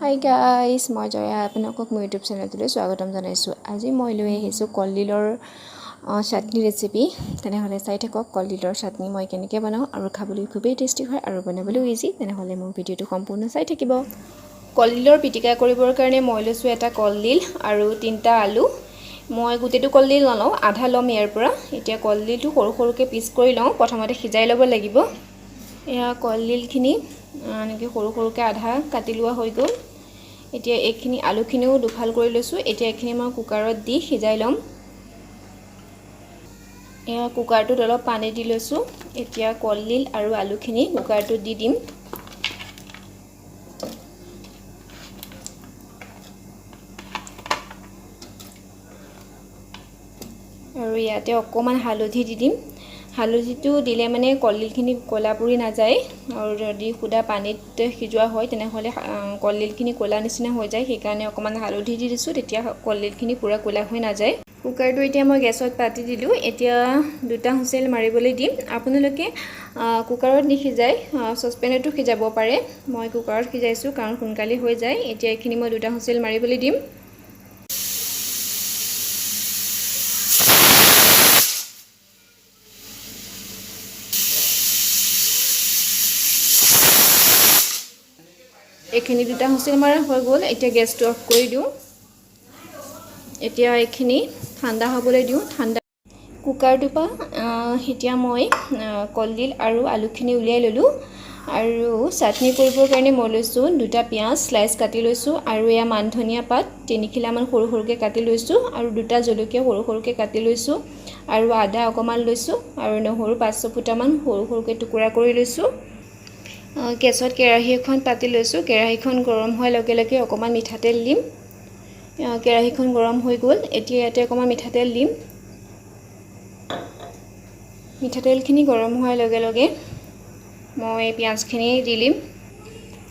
Hi guys, মই জয়া আপোনালোকক মোৰ ইউটিউব চেনেলটোলৈ স্বাগতম জনাইছোঁ। আজি মই লৈ আহিছোঁ কলডিলৰ চাটনি ৰেচিপি। তেনেহ'লে চাই থাকক কলডিলৰ চাটনি মই কেনেকৈ বনাওঁ আৰু খাবলৈ খুবেই টেষ্টি হয় আৰু বনাবলৈও ইজি। তেনেহ'লে মোৰ ভিডিঅ'টো সম্পূৰ্ণ চাই থাকিব। কলডিলৰ পিটিকা কৰিবৰ কাৰণে মই লৈছোঁ এটা কলডিল আৰু 3টা আলু। মই গোটেইটো কলডিল নলওঁ, আধা ল'ম ইয়াৰ পৰা। এতিয়া কলডিলটো সৰু সৰুকৈ পিচ কৰি লওঁ, প্ৰথমতে সিজাই ল'ব লাগিব। এয়া কলডিলখিনি এনেকৈ সৰু সৰুকৈ আধা কাটি লোৱা হৈ গ'ল। এতিয়া এইখিনি আলুখিনিও দুফাল কৰি লৈছোঁ। এতিয়া এইখিনি মই কুকাৰত দি সিজাই ল'ম। এয়া কুকাৰটোত অলপ পানী দি লৈছোঁ। এতিয়া কলডিল আৰু আলুখিনি কুকাৰটোত দি দিম। আৰু ইয়াতে অকণমান হালধি দি দিম। হালধিটো দিলে মানে কলডিলখিনি ক'লা পৰি নাযায়, আৰু যদি সুদা পানীত সিজোৱা হয় তেনেহ'লে কলডিলখিনি ক'লা নিচিনা হৈ যায়। সেইকাৰণে অকণমান হালধি দি দিছোঁ, তেতিয়া কলডিলখিনি পূৰা ক'লা হৈ নাযায়। কুকাৰটো এতিয়া মই গেছত পাতি দিলোঁ। এতিয়া 2টা হুইচেল মাৰিবলৈ দিম। আপোনালোকে কুকাৰত নিসিজাই চচপেনতো সিজাব পাৰে। মই কুকাৰত সিজাইছোঁ কাৰণ সোনকালে হৈ যায়। এতিয়া এইখিনি মই 2টা হুইচেল মাৰিবলৈ দিম। এইখিনি 2টা হুইচেল মাৰা হৈ গ'ল। এতিয়া গেছটো অফ কৰি দিওঁ। এতিয়া এইখিনি ঠাণ্ডা হ'বলৈ দিওঁ। কুকাৰটোৰ পৰা এতিয়া মই কলডিল আৰু আলুখিনি উলিয়াই ল'লোঁ। আৰু চাটনি কৰিবৰ কাৰণে মই লৈছোঁ 2টা পিঁয়াজ স্লাইচ কাটি লৈছোঁ, আৰু এয়া মান ধনিয়া পাত 3 খিলামান সৰু সৰুকৈ কাটি লৈছোঁ, আৰু 2টা জলকীয়া সৰু সৰুকৈ কাটি লৈছোঁ, আৰু আদা অকণমান লৈছোঁ, আৰু নহৰু 5-6 ফুটামান সৰু সৰুকৈ টুকুৰা কৰি লৈছোঁ। গেছত কেৰাহী এখন পাতি লৈছোঁ। কেৰাহীখন গৰম হোৱাৰ লগে লগে অকণমান মিঠাতেল দিম। কেৰাহীখন গৰম হৈ গ'ল। এতিয়া ইয়াতে অকণমান মিঠাতেল দিম। মিঠাতেলখিনি গৰম হোৱাৰ লগে লগে মই পিঁয়াজখিনি দি দিম।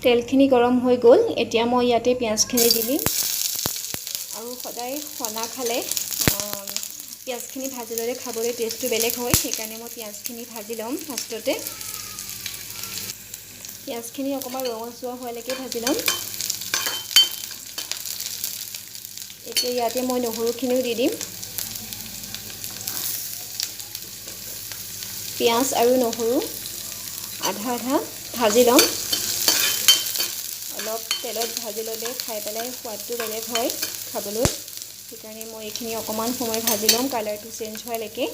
তেলখিনি গৰম হৈ গ'ল। এতিয়া মই ইয়াতে পিঁয়াজখিনি দি দিম। আৰু সদায় সনা খালে পিঁয়াজখিনি ভাজি ল'লে খাবলৈ টেষ্টটো বেলেগ হয়। সেইকাৰণে মই পিঁয়াজখিনি ভাজি ল'ম ফাৰ্ষ্টতে। পিঁয়াজখিনি অকণমান ৰঙচুৱা হোৱালৈকে ভাজি ল'ম। এতিয়া ইয়াতে মই নহৰুখিনিও দি দিম। পিঁয়াজ আৰু নহৰু আধা আধা ভাজি ল'ম। অলপ তেলত ভাজি ল'লে খাই পেলাই সোৱাদটো বেলেগ হয় খাবলৈ। সেইকাৰণে মই এইখিনি অকণমান সময় ভাজি ল'ম, কালাৰটো চেঞ্জ হোৱালৈকে।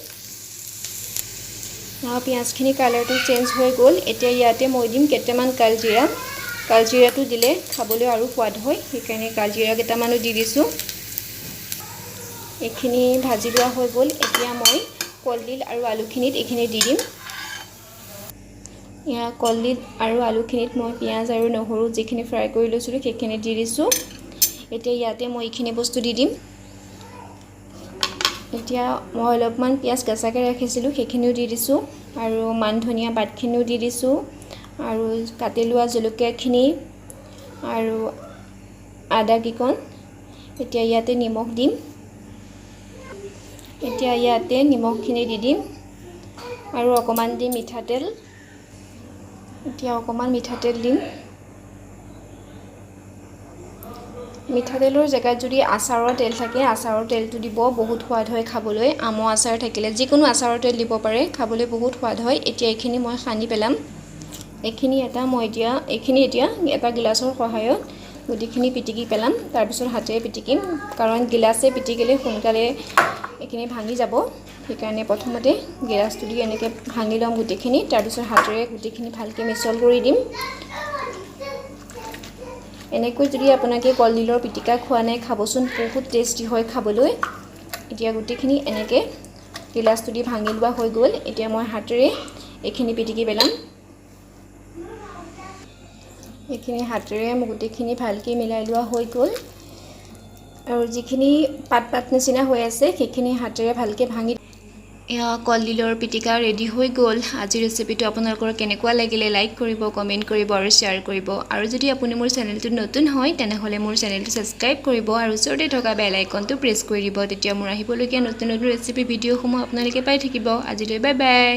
পিঁয়াজখিনি কালাৰটো চেঞ্জ হৈ গ'ল। এতিয়া ইয়াতে মই দিম কেইটামান কালজিৰা। কালজিৰাটো দিলে খাবলৈ আৰু সোৱাদ হয়, সেইকাৰণে কালজিৰা কেইটামানো দি দিছোঁ। এইখিনি ভাজি লোৱা হৈ গ'ল। এতিয়া মই কলডিল আৰু আলুখিনিত এইখিনি দি দিম। এয়া কলডিল আৰু আলুখিনিত মই পিঁয়াজ আৰু নহৰু যিখিনি ফ্ৰাই কৰি লৈছিলোঁ সেইখিনি দি দিছোঁ। এতিয়া ইয়াতে মই এইখিনি বস্তু দি দিম। এতিয়া মই অলপমান পিঁয়াজ কেঁচাকৈ ৰাখিছিলোঁ সেইখিনিও দি দিছোঁ, আৰু মান ধনিয়া পাতখিনিও দি দিছোঁ, আৰু কাটি লোৱা জলকীয়াখিনি আৰু আদাকিকণ। এতিয়া ইয়াতে নিমখ দিম। এতিয়া ইয়াতে নিমখখিনি দি দিম, আৰু অকণমান দিম মিঠাতেল। এতিয়া অকণমান মিঠাতেল দিম। মিঠাতেলৰ জেগাত যদি আচাৰৰ তেল থাকে আচাৰৰ তেলটো দিব, বহুত সোৱাদ হয় খাবলৈ। আমৰ আচাৰ থাকিলে যিকোনো আচাৰৰ তেল দিব পাৰে, খাবলৈ বহুত সোৱাদ হয়। এতিয়া এইখিনি মই সানি পেলাম। এইখিনি এতিয়া এটা গিলাচৰ সহায়ত গোটেইখিনি পিটিকি পেলাম। তাৰপিছত হাতেৰে পিটিকিম, কাৰণ গিলাচে পিটিকিলে সোনকালে এইখিনি ভাঙি যাব। সেইকাৰণে প্ৰথমতে গিলাচটো দি এনেকৈ ভাঙি ল'ম গোটেইখিনি, তাৰপিছত হাতেৰে গোটেইখিনি ভালকৈ মিশ্ৰণ কৰি দিম। এনেকৈ যদি আপোনালোকে কলডিলৰ পিটিকা খোৱা নাই খাবচোন, বহুত টেষ্টি হয় খাবলৈ। এতিয়া গোটেইখিনি এনেকৈ গিলাচটো দি ভাঙি লোৱা হৈ গ'ল। এতিয়া মই হাতেৰে এইখিনি পিটিকি পেলাম। এইখিনি হাতেৰে গোটেইখিনি ভালকৈ মিলাই লোৱা হৈ গ'ল, আৰু যিখিনি পাত নিচিনা হৈ আছে সেইখিনি হাতেৰে ভালকৈ ভাঙি। এয়া কলডিলৰ পিটিকা ৰেডি হৈ গ'ল। আজিৰ ৰেচিপিটো আপোনালোকৰ কেনেকুৱা লাগিলে লাইক কৰিব, কমেণ্ট কৰিব আৰু শ্বেয়াৰ কৰিব। আৰু যদি আপুনি মোৰ চেনেলটোত নতুন হয় তেনেহ'লে মোৰ চেনেলটো ছাবস্ক্ৰাইব কৰিব, আৰু ওচৰতে থকা বেল আইকনটো প্ৰেছ কৰি দিব। তেতিয়া মোৰ আহিবলগীয়া নতুন নতুন ৰেচিপি ভিডিঅ'সমূহ আপোনালোকে পাই থাকিব। আজিলৈ বাই বাই।